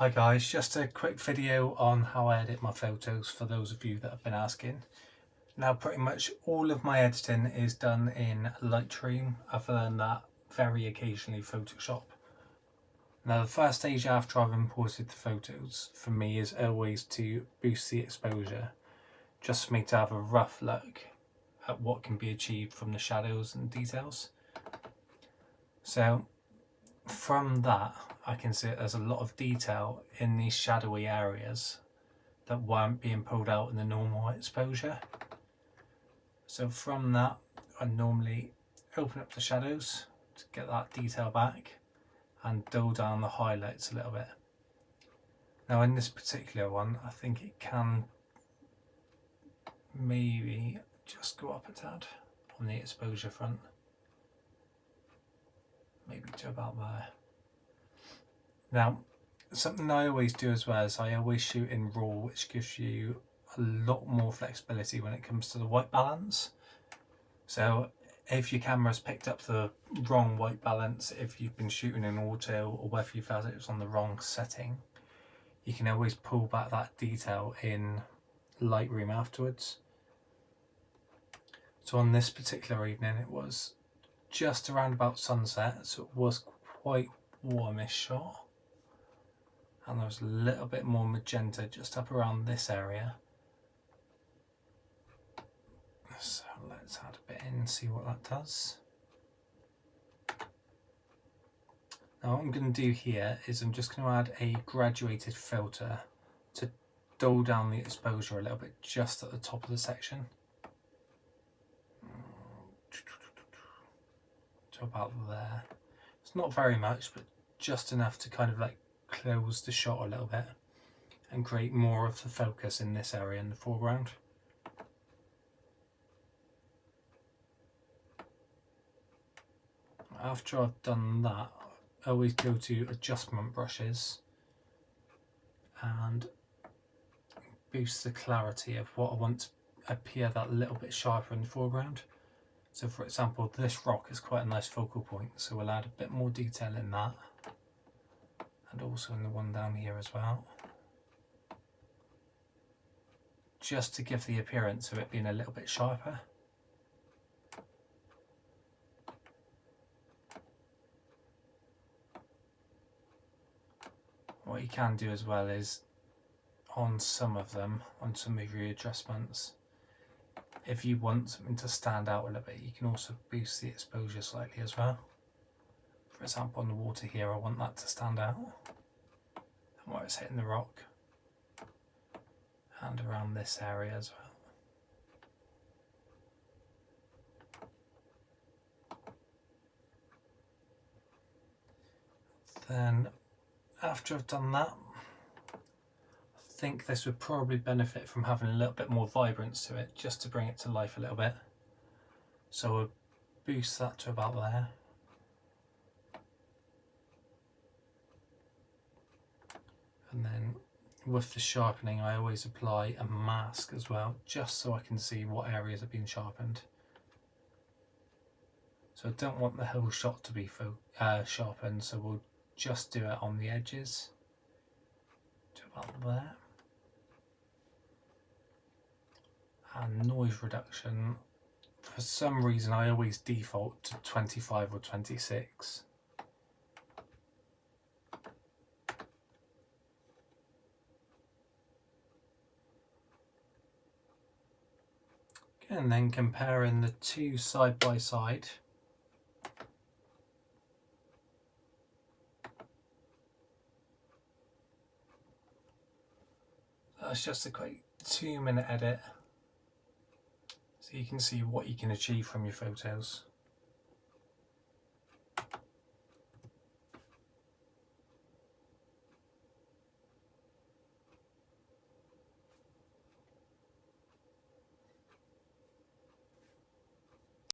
Hi guys, just a quick video on how I edit my photos for those of you that have been asking. Now pretty much all of my editing is done in Lightroom, other than that very occasionally Photoshop. Now the first stage after I've imported the photos for me is always to boost the exposure, just for me to have a rough look at what can be achieved from the shadows and details. So from that I can see there's a lot of detail in these shadowy areas that weren't being pulled out in the normal exposure. So from that I normally open up the shadows to get that detail back and dull down the highlights a little bit. Now in this particular one I think it can maybe just go up a tad on the exposure front, maybe to about there. Now something I always do as well is I always shoot in RAW, which gives you a lot more flexibility when it comes to the white balance. So if your camera's picked up the wrong white balance, if you've been shooting in auto, or whether you felt it was on the wrong setting, you can always pull back that detail in Lightroom afterwards. So on this particular evening it was just around about sunset, so it was quite warmish shot, and there was a little bit more magenta just up around this area. So let's add a bit in and see what that does. Now what I'm going to do here is I'm just going to add a graduated filter to dull down the exposure a little bit just at the top of the section. To about there. It's not very much, but just enough to kind of like close the shot a little bit and create more of the focus in this area in the foreground. After I've done that, I always go to adjustment brushes and boost the clarity of what I want to appear that little bit sharper in the foreground. So for example, this rock is quite a nice focal point, so we'll add a bit more detail in that, and also in the one down here as well, just to give the appearance of it being a little bit sharper. What you can do as well is on some of them, on some of your adjustments, if you want something to stand out a little bit, you can also boost the exposure slightly as well. For example, on the water here, I want that to stand out, and where it's hitting the rock, and around this area as well. Then after I've done that, I think this would probably benefit from having a little bit more vibrance to it, just to bring it to life a little bit. So we'll boost that to about there. And then with the sharpening I always apply a mask as well, just so I can see what areas have been sharpened. So I don't want the whole shot to be sharpened, so we'll just do it on the edges to about there. And noise reduction, for some reason I always default to 25 or 26. And then comparing the two side by side, that's just a quick 2-minute edit, so you can see what you can achieve from your photos.